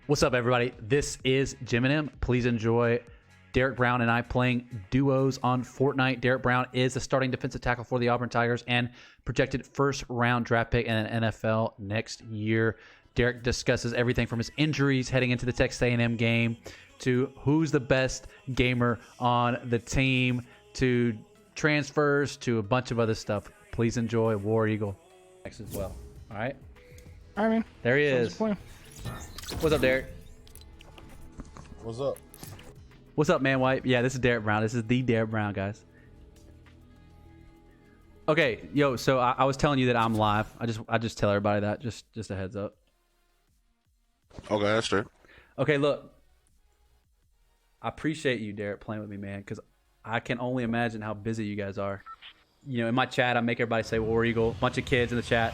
What's up, everybody? This is JiMnM. Please enjoy Derrick Brown and I playing duos on Fortnite. Derrick Brown is the starting defensive tackle for the Auburn Tigers and projected first-round draft pick in an NFL next year. Derrick discusses everything from his injuries heading into the Texas A&M game to who's the best gamer on the team to transfers to a bunch of other stuff. Please enjoy War Eagle next as well. All right? All right, man. There he is. What's up, Derrick? What's up? What's up, man? White? Yeah, this is Derrick Brown. This is the Derrick Brown, guys. Okay, yo. So I was telling you that I'm live. I just tell everybody that. Just a heads up. Okay, that's true. Okay, look. I appreciate you, Derrick, playing with me, man, because I can only imagine how busy you guys are. You know, in my chat, I make everybody say War Eagle. A bunch of kids in the chat.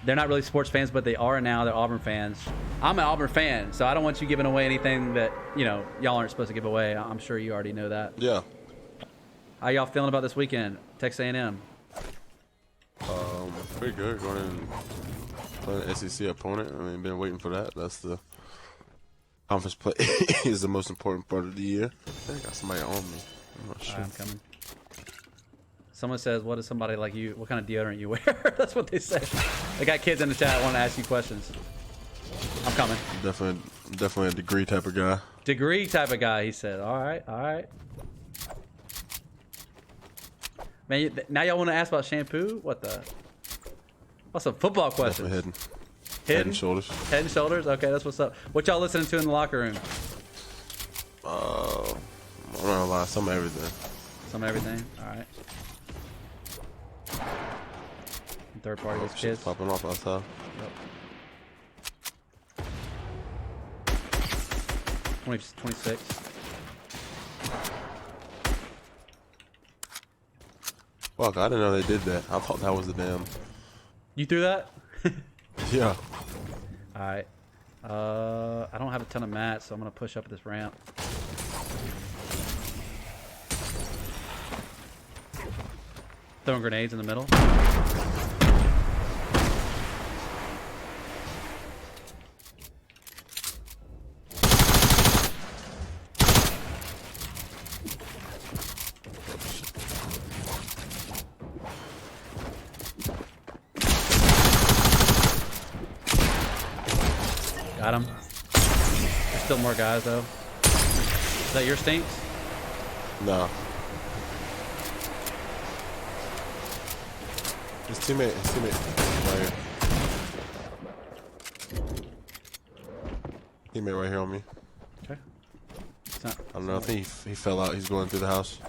They're not really sports fans, but they are now. They're Auburn fans. I'm an Auburn fan, so I don't want you giving away anything that, you know, y'all aren't supposed to give away. I'm sure you already know that. Yeah. How y'all feeling about this weekend? Texas A&M. Pretty good. Going in playing an SEC opponent. I mean, been waiting for that. That's the conference play is the most important part of the year. I think I got somebody on me. I'm not sure. I'm coming. Someone says, what is somebody like you? What kind of deodorant you wear? That's what they say. They got kids in the chat. I want to ask you questions. I'm coming. Definitely a degree type of guy. Degree type of guy, he said. All right, all right. Man, now y'all want to ask about shampoo? What the? What's some football questions? Definitely Hidden? Head and shoulders. Head and shoulders? Okay, that's what's up. What y'all listening to in the locker room? I'm not gonna lie, some of everything. Some of everything? All right. Third party with kids. Popping off outside. Yep. 26. Fuck, I didn't know they did that. I thought that was the damn. You threw that? Yeah. Alright. I don't have a ton of mats, so I'm gonna push up this ramp. Throwing grenades in the middle. Got him. There's still more guys though. Is that your stinks? No. His teammate right here. Teammate right here on me. Okay. It's not, I don't know. I think he fell out. He's going through the house.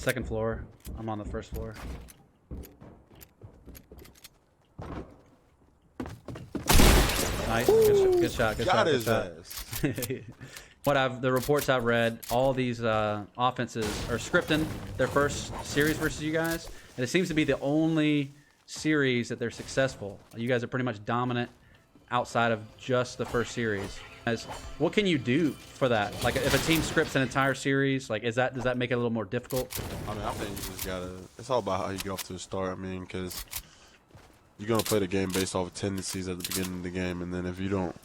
second floor. I'm on the first floor. Nice. Good shot. Good Got shot. his Good shot. ass. The reports I've read, all these offenses are scripting their first series versus you guys, and it seems to be the only series that they're successful. You guys are pretty much dominant outside of just the first series. What can you do for that? Like, if a team scripts an entire series, like, does that make it a little more difficult? I mean, I think you just gotta. It's all about how you get off to the start. I mean, because you're gonna play the game based off of tendencies at the beginning of the game, and then if you don't,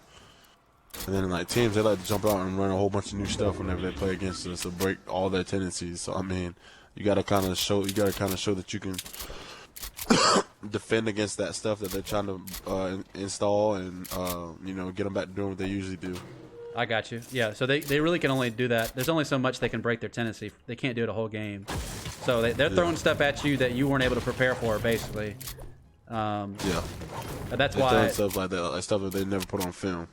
and then like teams, they like to jump out and run a whole bunch of new stuff whenever they play against us to break all their tendencies. So I mean, you gotta kind of show that you can defend against that stuff that they're trying to install, and you know, get them back to doing what they usually do. I got you. Yeah, so they really can only do that. There's only so much they can break their tendency. They can't do it a whole game. So they're throwing stuff at you that you weren't able to prepare for, basically. Yeah. That's They're why throwing stuff like that, like stuff that they never put on film.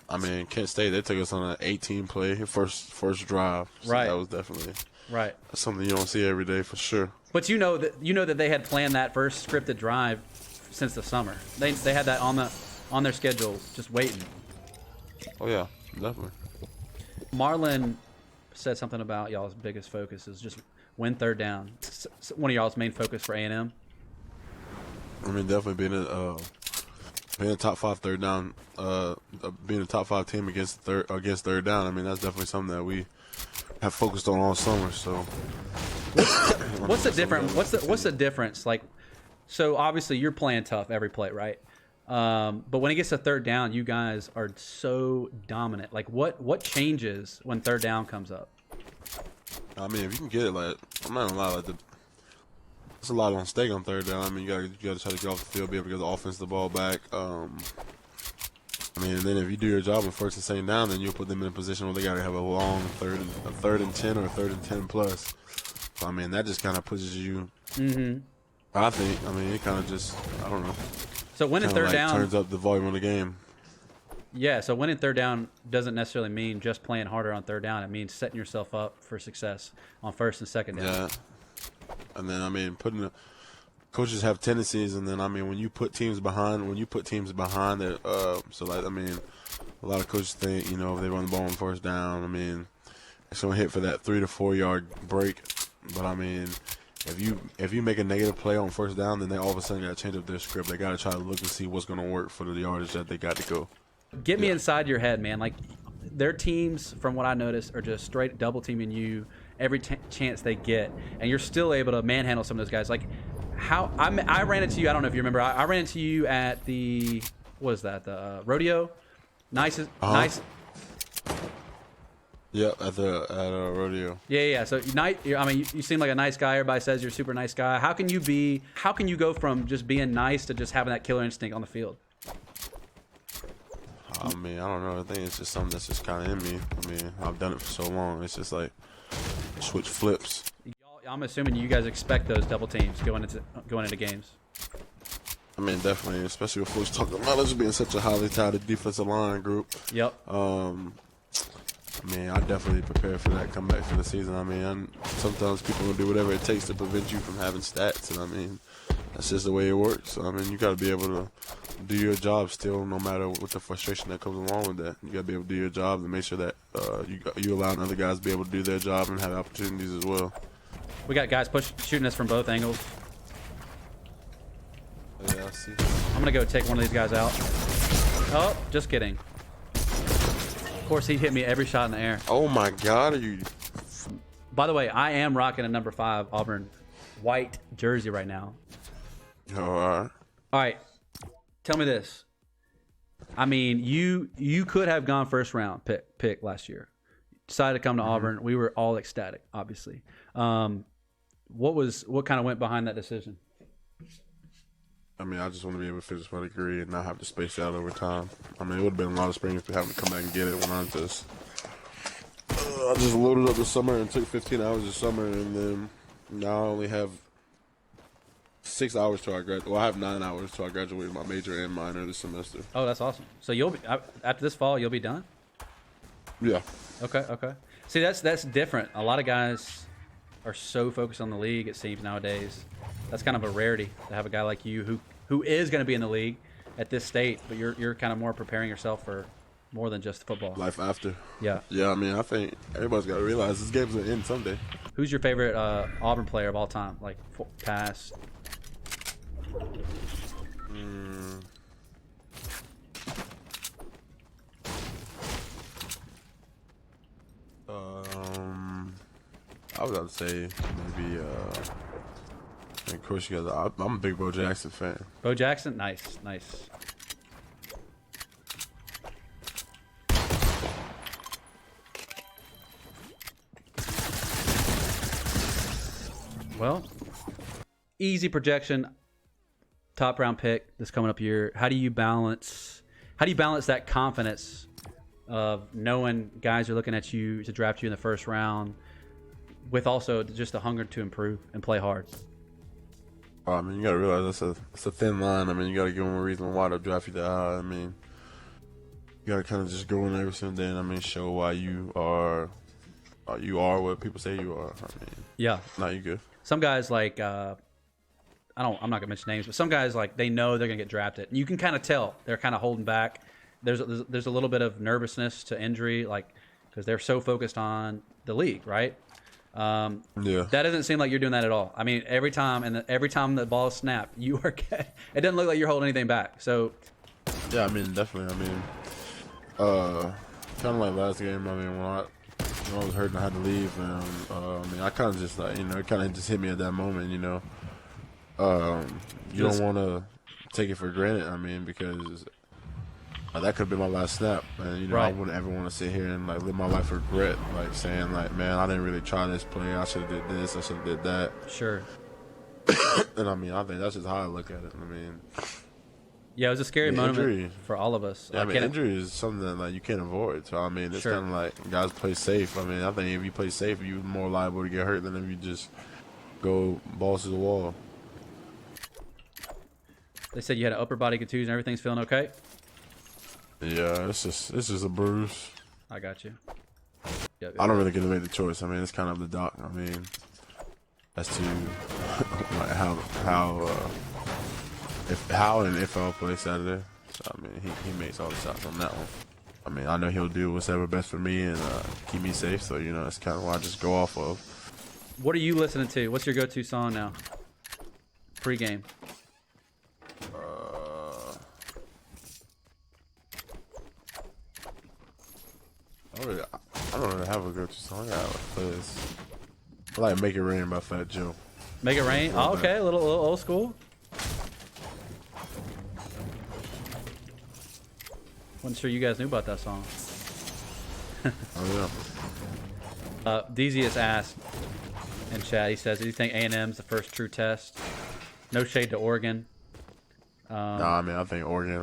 I mean, Kent State, they took us on an 18 play first drive. So right. That was definitely that's something you don't see every day for sure. But you know that they had planned that first scripted drive since the summer. They had that on their schedule, just waiting. Oh yeah, definitely. Marlon said something about y'all's biggest focus is just win third down. One of y'all's main focus for A&M. I mean, definitely being a top 5 third down, being a top 5 team against third down. I mean, that's definitely something that we have focused on all summer. So, what's the difference? Like, So obviously you're playing tough every play, right? But when it gets to third down, you guys are so dominant. Like what changes when third down comes up? I mean, if you can get it, like, I'm not gonna lie, like, it's a lot on stake on third down. I mean, you gotta try to get off the field, be able to get the offense the ball back. I mean, and then if you do your job on first and second down, then you'll put them in a position where they gotta have a long third and 10 or a third and 10 plus. So I mean, that just kind of pushes you. I think. I mean, it kind of just, I don't know. So winning third down turns up the volume of the game. Yeah, so winning third down doesn't necessarily mean just playing harder on third down. It means setting yourself up for success on first and second down. Yeah. And then, I mean, coaches have tendencies, and then, I mean, when you put teams behind that, so, like, I mean, a lot of coaches think, you know, if they run the ball on first down, I mean, it's going to hit for that 3 to 4 yard break. But, I mean, if you make a negative play on first down, then they all of a sudden got to change up their script. They got to try to look and see what's going to work for the yardage that they got to go. Get me inside your head, man. Like, their teams, from what I noticed, are just straight double teaming you every chance they get, and you're still able to manhandle some of those guys. Like, how I ran into you. I don't know if you remember. I ran into you at the the rodeo. Nice. Yeah, at a rodeo. Yeah. So I mean, you seem like a nice guy. Everybody says you're a super nice guy. How can you go from just being nice to just having that killer instinct on the field? I mean, I don't know. I think it's just something that's just kind of in me. I mean, I've done it for so long. It's just like switch flips. I'm assuming you guys expect those double teams going into games. I mean, definitely, especially with folks talking about us being such a highly touted defensive line group. Yep. I mean, I definitely prepare for that comeback for the season. I mean, sometimes people will do whatever it takes to prevent you from having stats, and I mean, that's just the way it works. I mean, you got to be able to do your job still, no matter what the frustration that comes along with that. You got to be able to do your job and make sure that you allow other guys to be able to do their job and have opportunities as well. We got guys shooting us from both angles. Yeah, I see. I'm gonna go take one of these guys out. Oh, just kidding. Of course, he hit me every shot in the air. Oh my God, are you? By the way, I am rocking a number 5 Auburn white jersey right now. All right. All right. Tell me this. I mean, you could have gone first round pick last year. Decided to come to Auburn. We were all ecstatic, obviously. What kind of went behind that decision? I mean, I just want to be able to finish my degree and not have to space out over time. I mean, it would have been a lot of spring if we having to come back and get it when I just loaded up this summer and took 15 hours this summer, and then now I only have 6 hours till I graduate. Well, I have 9 hours till I graduate my major and minor this semester. Oh, that's awesome. So you'll be after this fall, you'll be done? Yeah. Okay. See, that's different. A lot of guys are so focused on the league, it seems, nowadays. That's kind of a rarity to have a guy like you who is going to be in the league at this state, but you're kind of more preparing yourself for more than just football. Life after. Yeah. Yeah, I mean, I think everybody's got to realize this game's going to end someday. Who's your favorite Auburn player of all time? Like, past? I was about to say maybe. Of course, you guys. I'm a big Bo Jackson fan. Bo Jackson, nice. Well, easy projection, top round pick this coming up year. How do you balance that confidence of knowing guys are looking at you to draft you in the first round, with also just the hunger to improve and play hard? I mean, you got to realize it's a thin line. I mean, you got to give them a reason why to draft you that high. I mean, you got to kind of just go in every single day and, I mean, show why you are what people say you are. I mean, yeah. Not you good. Some guys, like, I'm not gonna mention names, but some guys, like, they know they're gonna get drafted. And you can kind of tell they're kind of holding back. There's a little bit of nervousness to injury, like, because they're so focused on the league, right? Yeah. That doesn't seem like you're doing that at all. I mean, every time the ball is snapped, you are. It doesn't look like you're holding anything back. So. Yeah, I mean, definitely. I mean, kind of like last game. I mean, when I was hurt and I had to leave, and I mean, I kind of just like, it kind of just hit me at that moment, You don't want to take it for granted. I mean, because that could be my last snap, and you know, I wouldn't ever want to sit here and like live my life with regret, like saying like, man, I didn't really try this play. I should have did this. I should have did that. Sure. And I mean, I think that's just how I look at it. I mean, yeah, it was a scary moment for all of us. Yeah, I mean, injury is something that like you can't avoid. So I mean, it's kind of like guys play safe. I mean, I think if you play safe, you're more liable to get hurt than if you just go balls to the wall. They said you had an upper body contusion. Everything's feeling okay? Yeah, it's just a bruise. I got you. Yep, I don't really get to make the choice. I mean, it's kind of the doc. I mean, as to like how and if I'll play Saturday. So I mean, he makes all the shots on that one. I mean, I know he'll do whatever best for me and keep me safe. So you know, that's kind of what I just go off of. What are you listening to? What's your go-to song now? Pre-game. I don't really have a go-to song. I play this. I like "Make It Rain" by Fat Joe. Make It Rain? Oh, okay, a little old school. Wasn't sure you guys knew about that song. Oh yeah. Dezius asked in chat. He says, "Do you think A&M's the first true test?" No shade to Oregon. Nah, I mean, I think Oregon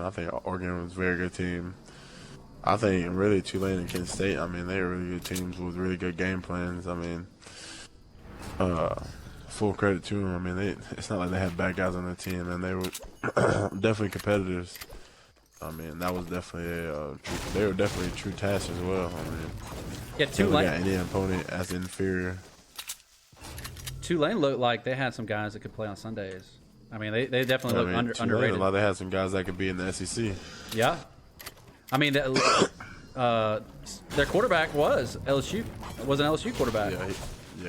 was a very good team. I think really Tulane and Kent State, I mean, they were really good teams with really good game plans. I mean, full credit to them. I mean, it's not like they had bad guys on their team, and they were definitely competitors. I mean, that was definitely they were definitely a true test as well. I mean, yeah, Tulane got any opponent as inferior. Tulane looked like they had some guys that could play on Sundays. I mean, they definitely look underrated. Like they had some guys that could be in the SEC. Yeah. I mean, their quarterback was LSU. Was an LSU quarterback. Yeah,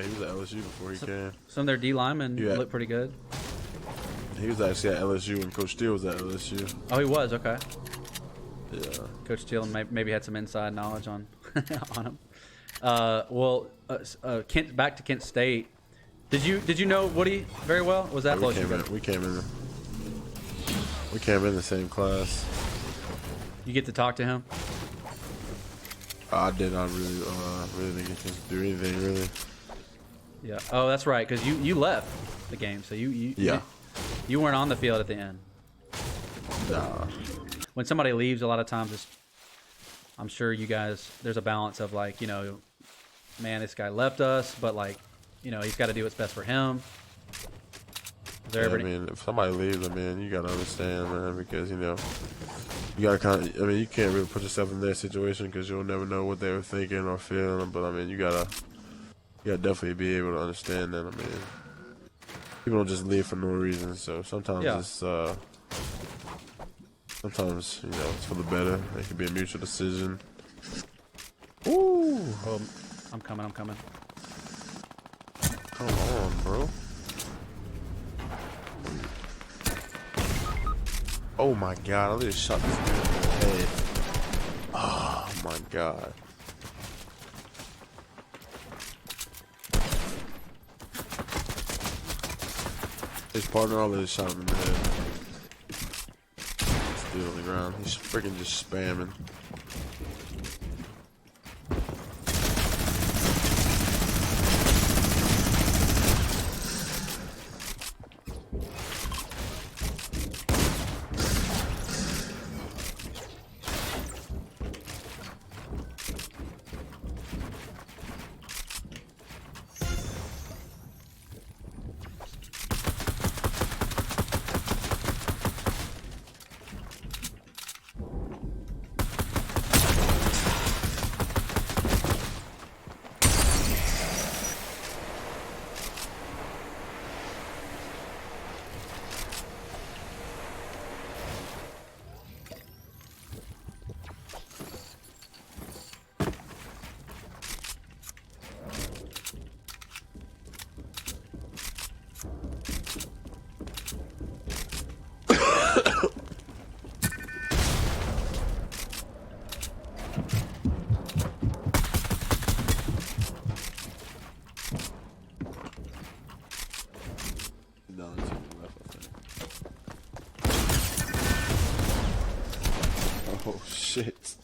he was at LSU before he came. Some of their D linemen looked pretty good. He was actually at LSU when Coach Steele was at LSU. Oh, he was? Okay. Yeah. Coach Steele maybe had some inside knowledge on on him. Back to Kent State. Did you know Woody very well? Was that we came in the same class. You get to talk to him? I did not really didn't get to do anything really. Yeah. Oh, that's right. Because you left the game, so you weren't on the field at the end. Nah. When somebody leaves, a lot of times I'm sure you guys, there's a balance of like, you know, man, this guy left us, but like, you know, he's got to do what's best for him. I mean, if somebody leaves, I mean, you got to understand, man, because, you know, you got to kind of, I mean, you can't really put yourself in their situation because you'll never know what they were thinking or feeling, but I mean, you got to definitely be able to understand that. I mean, people don't just leave for no reason, so sometimes it's, sometimes, you know, it's for the better. It could be a mutual decision. Ooh! Oh, I'm coming. Come on, bro. Oh my god, I just shot this dude in the head. Oh my god. His partner already shot him in the head. This dude on the ground. He's freaking just spamming. shit.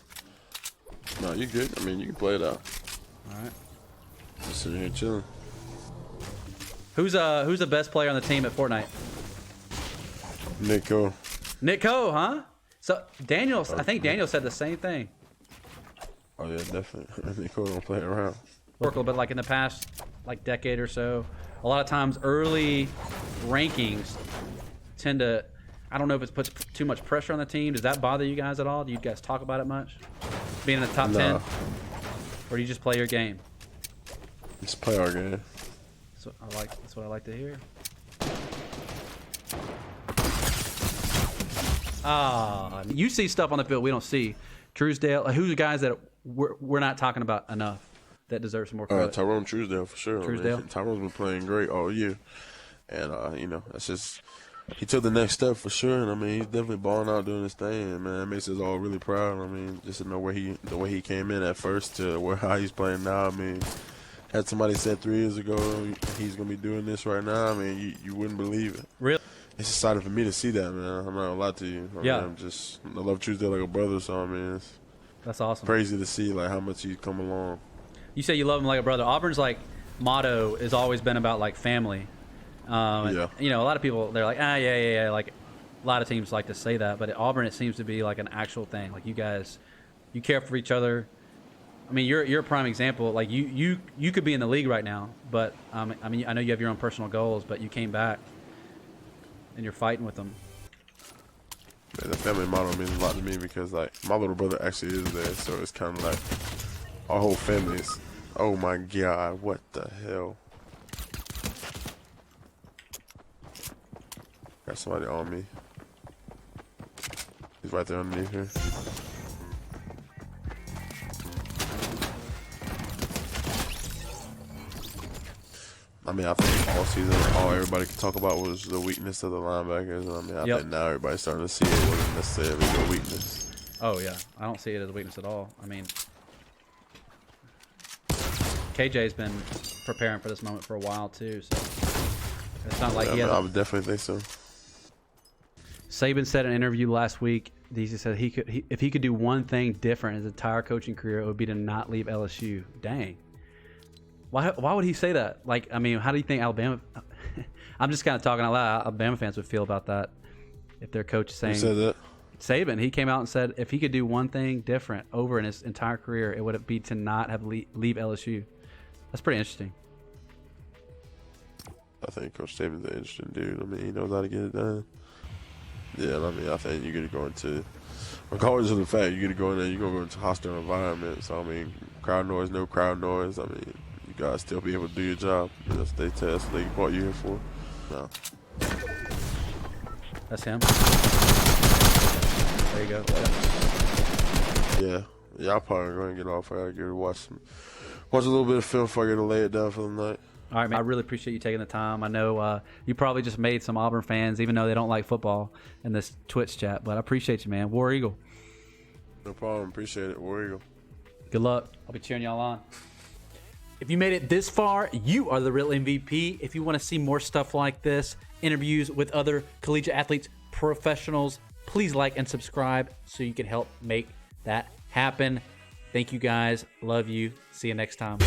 No, you good. I mean, you can play it out. All right. Just sitting here chilling. Who's the best player on the team at Fortnite? Nico. Nick Coe, huh? So Daniel, I think Daniel said the same thing. Oh yeah, definitely. Nico don't play around. Work a little bit like in the past, like decade or so. A lot of times, early rankings tend to. I don't know if it puts too much pressure on the team. Does that bother you guys at all? Do you guys talk about it much? Being in the top 10, or do you just play your game? Just play our game. That's what I like to hear. You see stuff on the field we don't see. Truesdale, who's the guys that we're not talking about enough that deserve some more credit? Tyrone Truesdale for sure. Truesdale. I mean, Tyrone's been playing great all year, and you know, that's just he took the next step for sure. And I mean, he's definitely balling out doing his thing. And man, it makes us all really proud. I mean, just to know the way he came in at first to how he's playing now. I mean, had somebody said 3 years ago he's gonna be doing this right now, I mean, you wouldn't believe it. Really? It's exciting for me to see that, man. I'm not gonna lie to you. I love Truesdale like a brother, so I mean, it's that's awesome. Crazy to see like how much he's come along. You say you love him like a brother. Auburn's like motto has always been about like family. Yeah. You know, a lot of people they're like, yeah. Like a lot of teams like to say that, but at Auburn it seems to be like an actual thing. Like you guys, you care for each other. I mean, you're a prime example. Like you could be in the league right now, but I mean, I know you have your own personal goals, but you came back and you're fighting with them. Man, the family motto means a lot to me because like my little brother actually is there, so it's kind of like our whole family is. Oh my God, what the hell? Got somebody on me. He's right there underneath here. I mean, I think all season, all everybody could talk about was the weakness of the linebackers. And I mean, I think now everybody's starting to see it wasn't necessarily a weakness. Oh, yeah. I don't see it as a weakness at all. I mean, KJ's been preparing for this moment for a while, too. So it's not like I would definitely think so. Saban said in an interview last week, he said if he could do one thing different in his entire coaching career, it would be to not leave LSU. Dang. Why would he say that? Like, I mean, how do you think Alabama... I'm just kind of talking out loud. Alabama fans would feel about that if their coach is saying... Who said that? Saban. He came out and said if he could do one thing different over in his entire career, it would be to not have leave LSU. That's pretty interesting. I think Coach Saban's an interesting dude. I mean, he knows how to get it done. Yeah, I mean, I think you're going to go into... Regardless of the fact, you're going to go in there, you're going to go into a hostile environment. So, I mean, crowd noise, no crowd noise. I mean... You guys still be able to do your job. That's what they brought you here for. No. That's him. There you go. Yeah. Y'all probably going to get off. I got to get to watch a little bit of film before I get to lay it down for the night. All right, man. I really appreciate you taking the time. I know you probably just made some Auburn fans, even though they don't like football, in this Twitch chat. But I appreciate you, man. War Eagle. No problem. Appreciate it. War Eagle. Good luck. I'll be cheering y'all on. If you made it this far, you are the real MVP. If you want to see more stuff like this, interviews with other collegiate athletes, professionals, please like and subscribe so you can help make that happen. Thank you guys. Love you. See you next time.